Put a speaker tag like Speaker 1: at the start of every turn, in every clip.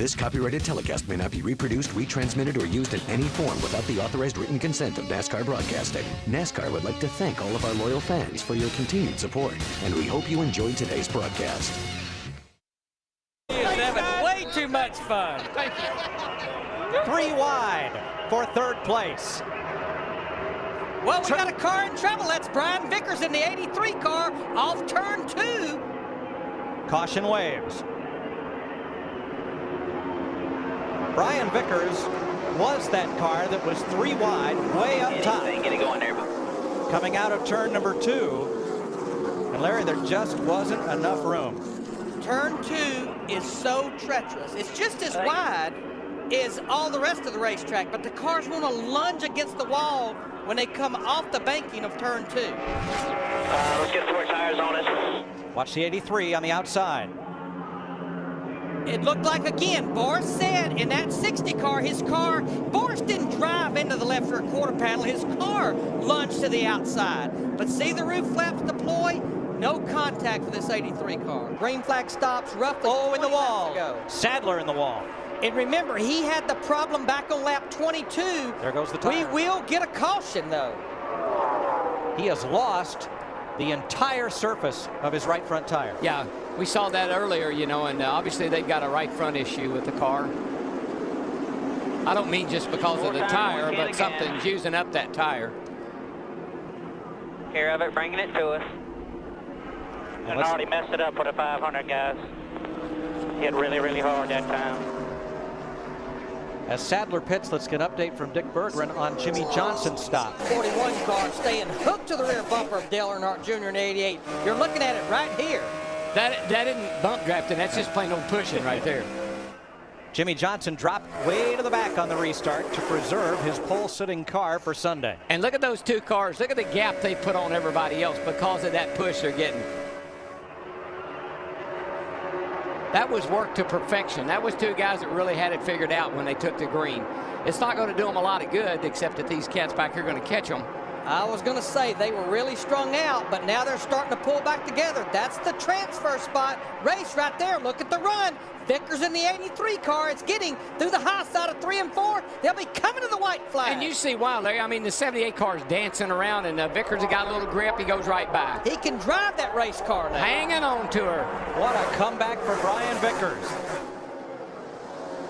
Speaker 1: This copyrighted telecast may not be reproduced, retransmitted, or used in any form without the authorized written consent of NASCAR Broadcasting. NASCAR would like to thank all of our loyal fans for your continued support, and we hope you enjoyed today's broadcast.
Speaker 2: He is having way too much fun.
Speaker 3: Thank you.
Speaker 4: 3 wide for third place.
Speaker 2: Well, we got a car in trouble. That's Brian Vickers in the 83 car off turn 2.
Speaker 4: Caution waves. Brian Vickers was that car that was 3 wide, way up top.
Speaker 5: Get it going there.
Speaker 4: Coming out of turn number 2. And Larry, there just wasn't enough room.
Speaker 2: Turn 2 is so treacherous. It's just as wide as all the rest of the racetrack, but the cars want to lunge against the wall when they come off the banking of turn 2.
Speaker 5: Let's get 4 tires on us.
Speaker 4: Watch the 83 on the outside.
Speaker 2: It looked like, again, Boris said in that 60 car, Boris didn't drive into the left rear quarter panel. His car lunged to the outside. But see the roof flaps deploy? No contact for this 83 car. Green flag stops roughly.
Speaker 4: Oh, in the wall. Sadler in the wall.
Speaker 2: And remember, he had the problem back on lap 22.
Speaker 4: There goes the tire.
Speaker 2: We will get a caution, though.
Speaker 4: He has lost the entire surface of his right front tire.
Speaker 3: Yeah, we saw that earlier, you know, and obviously they've got a right front issue with the car. I don't mean just because of the tire, but something's using up that tire.
Speaker 5: Care of it, bringing it to us. And already messed it up with a 500, guys. Hit really, really hard that time.
Speaker 4: As Sadler pits, let's get an update from Dick Berggren on Jimmy Johnson's stop.
Speaker 2: 41 car staying hooked to the rear bumper of Dale Earnhardt Jr. in 88. You're looking at it right here.
Speaker 3: That isn't bump drafting, that's just plain old pushing right there.
Speaker 4: Jimmy Johnson dropped way to the back on the restart to preserve his pole-sitting car for Sunday.
Speaker 3: And look at those 2 cars. Look at the gap they put on everybody else because of that push they're getting. That was work to perfection. That was 2 guys that really had it figured out when they took the green. It's not going to do them a lot of good, except that these cats back here are going to catch them.
Speaker 2: I was going to say they were really strung out, but now they're starting to pull back together. That's the transfer spot race right there. Look at the run. Vickers in the 83 car. It's getting through the high side of 3 and 4. They'll be coming to the white flag.
Speaker 3: And you see why, Larry. I mean, the 78 car is dancing around, and Vickers has got a little grip. He goes right by.
Speaker 2: He can drive that race car now.
Speaker 3: Hanging on to her.
Speaker 4: What a comeback for Brian Vickers.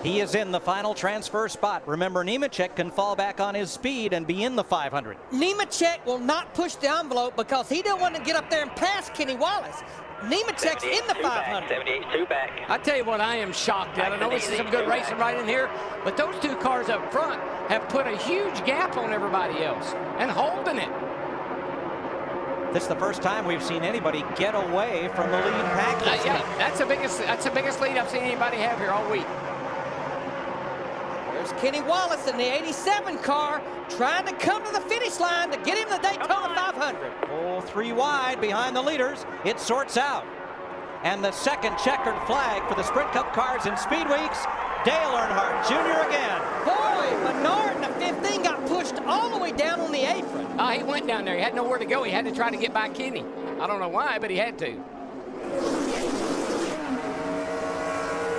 Speaker 4: He is in the final transfer spot. Remember, Nemechek can fall back on his speed and be in the 500.
Speaker 2: Nemechek will not push the envelope because he don't want to get up there and pass Kenny Wallace. Nemechek's in the 500.
Speaker 5: 78-2 back.
Speaker 3: I tell you what, I am shocked at. I know this is some good racing right in here, but those 2 cars up front have put a huge gap on everybody else and holding it.
Speaker 4: This is the first time we've seen anybody get away from the lead pack.
Speaker 3: Yeah, that's the biggest lead I've seen anybody have here all week.
Speaker 2: There's Kenny Wallace in the 87 car trying to come to the finish line to get him the Daytona 500.
Speaker 4: Oh, 3 wide behind the leaders. It sorts out. And the second checkered flag for the Sprint Cup cars in Speed Weeks. Dale Earnhardt Jr. again.
Speaker 2: Boy, Menard in the 15 got pushed all the way down on the apron.
Speaker 3: He went down there. He had nowhere to go. He had to try to get by Kenny. I don't know why, but he had to.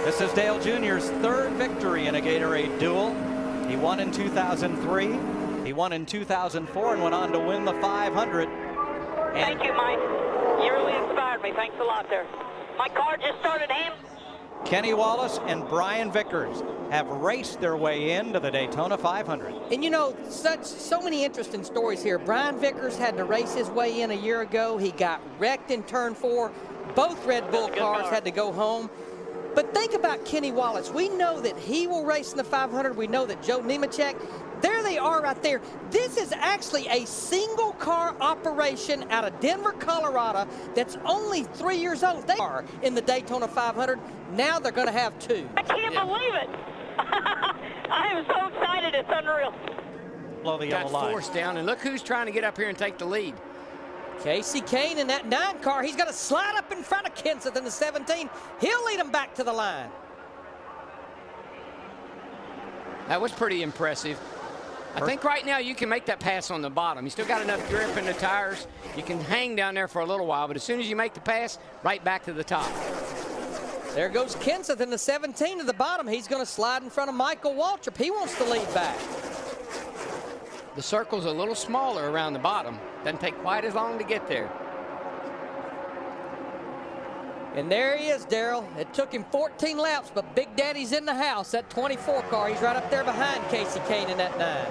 Speaker 4: This is Dale Jr.'s 3rd victory in a Gatorade Duel. He won in 2003, he won in 2004, and went on to win the 500.
Speaker 5: Thank you, Mike. You really inspired me. Thanks a lot there. My car just started him.
Speaker 4: Kenny Wallace and Brian Vickers have raced their way into the Daytona 500.
Speaker 2: And you know, so many interesting stories here. Brian Vickers had to race his way in a year ago. He got wrecked in turn 4. Both Red Bull cars had to go home. But think about Kenny Wallace. We know that he will race in the 500. We know that Joe Nemechek, there they are right there. This is actually a single car operation out of Denver, Colorado that's only 3 years old. They are in the Daytona 500. Now they're going to have 2.
Speaker 5: I can't believe it. I am so excited. It's unreal.
Speaker 4: Blow the yellow line.
Speaker 3: Forced down, and look who's trying to get up here and take the lead.
Speaker 2: Casey Kane in that 9 car. He's going to slide up in front of Kenseth in the 17. He'll lead him back to the line.
Speaker 3: That was pretty impressive. I think right now you can make that pass on the bottom. You still got enough grip in the tires. You can hang down there for a little while, but as soon as you make the pass, right back to the top.
Speaker 2: There goes Kenseth in the 17 to the bottom. He's going to slide in front of Michael Waltrip. He wants to lead back.
Speaker 3: The circle's a little smaller around the bottom. Doesn't take quite as long to get there.
Speaker 2: And there he is, Darrell. It took him 14 laps, but Big Daddy's in the house. That 24 car, he's right up there behind Casey Kane in that 9.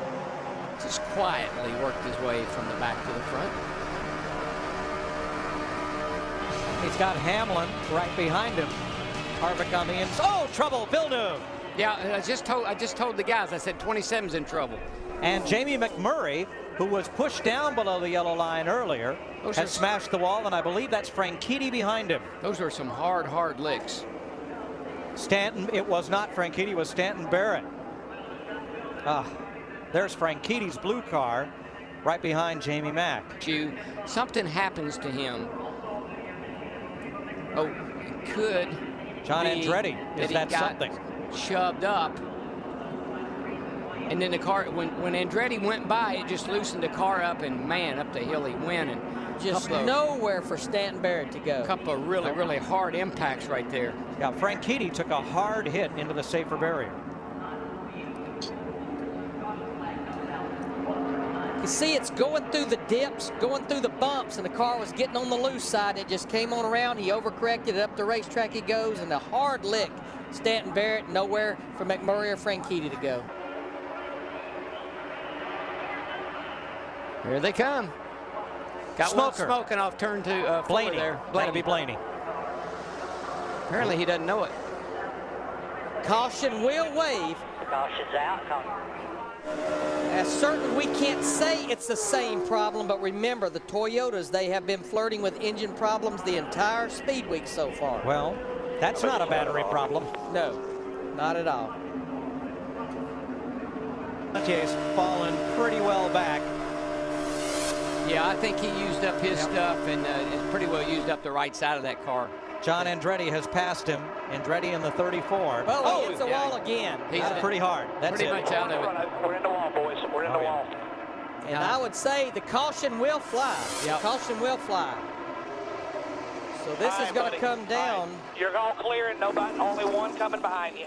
Speaker 3: Just quietly worked his way from the back to the front.
Speaker 4: He's got Hamlin right behind him. Harvick on the inside. Oh, trouble, Villeneuve.
Speaker 3: Yeah, I just told the guys, I said 27's in trouble.
Speaker 4: And Jamie McMurray, who was pushed down below the yellow line earlier, has smashed the wall, and I believe that's Franchitti behind him.
Speaker 3: Those were some hard licks.
Speaker 4: Stanton, it was not Franchitti, it was Stanton Barrett. There's Franchitti's blue car right behind Jamie Mack.
Speaker 3: Something happens to him. Oh, it could.
Speaker 4: John Andretti, is that something?
Speaker 3: Shoved up. And then the car, when Andretti went by, it just loosened the car up, and man, up the hill he went. And
Speaker 2: just nowhere for Stanton Barrett to go.
Speaker 3: A couple of really hard impacts right there.
Speaker 4: Yeah, Franchitti took a hard hit into the safer barrier.
Speaker 2: You see, it's going through the dips, going through the bumps, and the car was getting on the loose side. It just came on around. He overcorrected it. Up the racetrack he goes, and a hard lick. Stanton Barrett, nowhere for McMurray or Franchitti to go.
Speaker 3: Here they come. Got one smoking off turn to
Speaker 4: Blaney
Speaker 3: there.
Speaker 4: Gotta be Blaney.
Speaker 3: Apparently he doesn't know it.
Speaker 2: Caution will wave.
Speaker 5: Caution's out.
Speaker 2: As certain we can't say it's the same problem, but remember the Toyotas, they have been flirting with engine problems the entire speed week so far.
Speaker 4: Well, that's not a battery problem.
Speaker 2: No, not at all.
Speaker 4: He's fallen pretty well back.
Speaker 3: Yeah, I think he used up his stuff and pretty well used up the right side of that car.
Speaker 4: John Andretti has passed him. Andretti in the 34.
Speaker 2: Oh, he hits the wall again.
Speaker 4: He's pretty hard. That's
Speaker 3: pretty much out of it.
Speaker 5: We're in the wall, boys. We're in the wall.
Speaker 2: And I would say the caution will fly.
Speaker 3: Yep.
Speaker 2: The caution will fly. So this is going to come down.
Speaker 5: Right. You're all clear and nobody, only one coming behind you.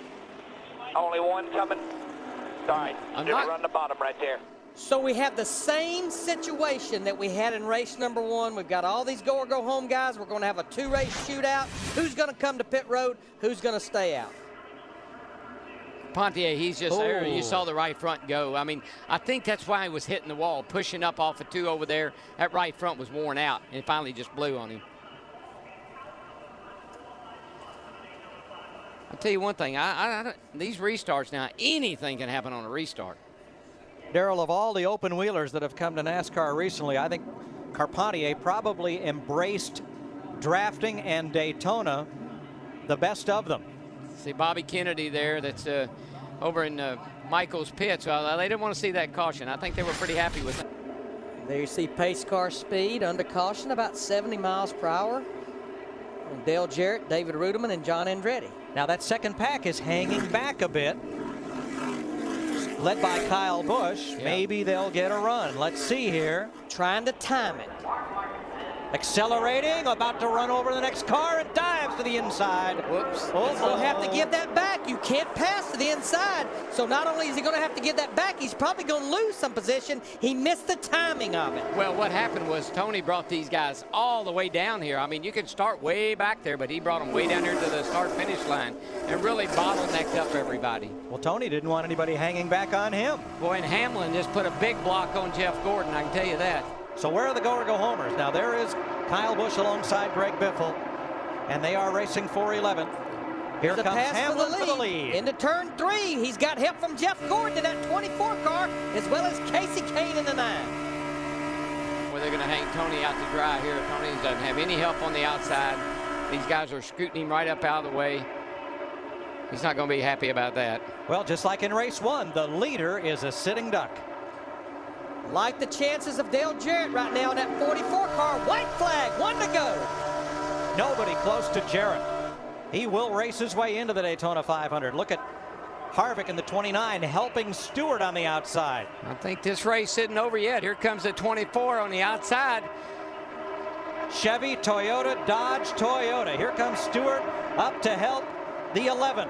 Speaker 5: Only one coming. All right, just run the bottom right there.
Speaker 2: So we have the same situation that we had in race number 1. We've got all these go or go home guys. We're going to have a 2-race shootout. Who's going to come to pit road? Who's going to stay out?
Speaker 3: Pontier, he's just there. You saw the right front go. I mean, I think that's why he was hitting the wall, pushing up off of 2 over there. That right front was worn out, and it finally just blew on him. I'll tell you one thing. These restarts now, anything can happen on a restart.
Speaker 4: Darrell, of all the open wheelers that have come to NASCAR recently, I think Carpentier probably embraced drafting and Daytona the best of them.
Speaker 3: See Bobby Kennedy there, that's over in Michael's pits. Well, they didn't want to see that caution. I think they were pretty happy with it.
Speaker 2: There you see pace car speed under caution, about 70 miles per hour. Dale Jarrett, David Rudiman, and John Andretti.
Speaker 4: Now that second pack is hanging back a bit, led by Kyle Busch.
Speaker 3: Yep.
Speaker 4: Maybe they'll get a run. Let's see here.
Speaker 2: Trying to time it.
Speaker 4: Accelerating, about to run over the next car, and dives to the inside.
Speaker 3: Whoops.
Speaker 2: He'll have to give that back. You can't pass to the inside. So not only is he going to have to give that back, he's probably going to lose some position. He missed the timing of it.
Speaker 3: Well, what happened was Tony brought these guys all the way down here. I mean, you could start way back there, but he brought them way down here to the start-finish line and really bottlenecked up everybody.
Speaker 4: Well, Tony didn't want anybody hanging back on him.
Speaker 3: Boy, and Hamlin just put a big block on Jeff Gordon, I can tell you that.
Speaker 4: So where are the go-or-go-homers? Now there is Kyle Busch alongside Greg Biffle, and they are racing 411. Here comes Hamlin for the lead.
Speaker 2: Into turn 3, he's got help from Jeff Gordon in that 24 car, as well as Casey Kane in the 9.
Speaker 3: Well, they're going to hang Tony out to dry here. Tony doesn't have any help on the outside. These guys are scooting him right up out of the way. He's not going to be happy about that.
Speaker 4: Well, just like in race 1, the leader is a sitting duck.
Speaker 2: Like the chances of Dale Jarrett right now in that 44 car. White flag, 1 to go.
Speaker 4: Nobody close to Jarrett. He will race his way into the Daytona 500. Look at Harvick in the 29 helping Stewart on the outside.
Speaker 3: I think this race isn't over yet. Here comes the 24 on the outside.
Speaker 4: Chevy, Toyota, Dodge, Toyota. Here comes Stewart up to help the 11.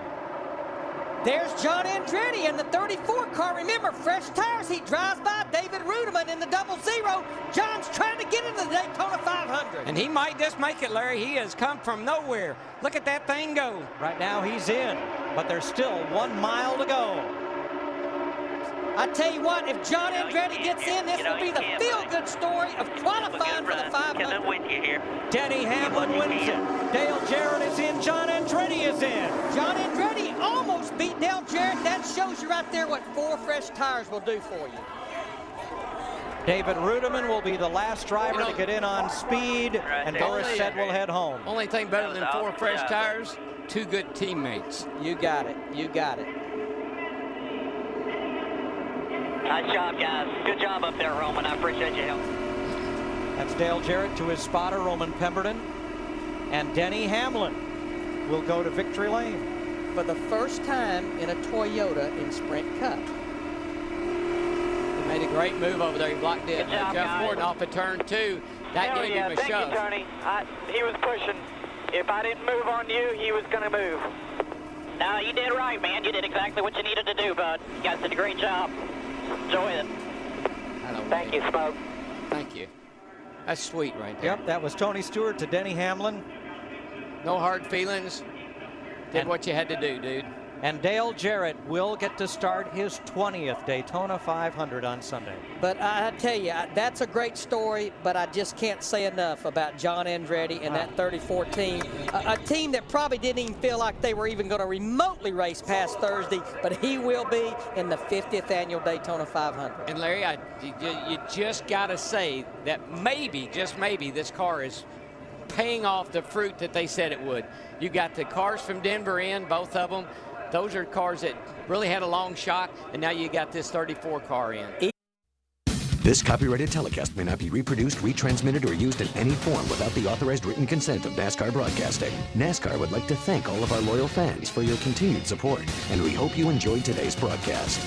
Speaker 2: There's John Andretti in the 34 car. Remember, fresh tires. He drives by David Ruderman in the 00. John's trying to get into the Daytona 500.
Speaker 3: And he might just make it, Larry. He has come from nowhere. Look at that thing go.
Speaker 4: Right now he's in, but there's still 1 mile to go.
Speaker 2: I tell you what, if John Andretti gets in, this will be the feel-good story of qualifying for the 500.
Speaker 5: with you here.
Speaker 4: Denny Hamlin wins it. Dale Jarrett is in. John Andretti is in.
Speaker 2: John Andretti almost beat Dale Jarrett. That shows you right there what 4 fresh tires will do for you.
Speaker 4: David Ruderman will be the last driver to get in on speed, and Boris said we'll head home.
Speaker 3: Only thing better than 4 fresh tires, 2 good teammates.
Speaker 2: You got it. You got it.
Speaker 5: Nice job, guys. Good job up there, Roman. I appreciate your help.
Speaker 4: That's Dale Jarrett to his spotter, Roman Pemberton. And Denny Hamlin will go to victory lane.
Speaker 2: For the first time in a Toyota in Sprint Cup.
Speaker 3: He made a great move over there. He blocked it.
Speaker 5: Job,
Speaker 3: Jeff
Speaker 5: guys.
Speaker 3: Gordon off of turn 2. That gave him a
Speaker 5: Thank
Speaker 3: shove.
Speaker 5: you, Tony. He was pushing. If I didn't move on you, he was going to move. No, you did right, man. You did exactly what you needed to do, bud. You guys did a great job. Enjoy it. Thank you, Smoke.
Speaker 3: Thank you. That's sweet right there.
Speaker 4: Yep, that was Tony Stewart to Denny Hamlin.
Speaker 3: No hard feelings. Did
Speaker 4: And-
Speaker 3: what you had to do, dude.
Speaker 4: And Dale Jarrett will get to start his 20th Daytona 500 on Sunday.
Speaker 2: But I tell you, that's a great story, but I just can't say enough about John Andretti and that 34 team. A team that probably didn't even feel like they were even going to remotely race past Thursday, but he will be in the 50th annual Daytona 500.
Speaker 3: And Larry, you just got to say that maybe, just maybe, this car is paying off the fruit that they said it would. You got the cars from Denver in, both of them. Those are cars that really had a long shot, and now you got this 34 car in.
Speaker 1: This copyrighted telecast may not be reproduced, retransmitted, or used in any form without the authorized written consent of NASCAR Broadcasting. NASCAR would like to thank all of our loyal fans for your continued support, and we hope you enjoyed today's broadcast.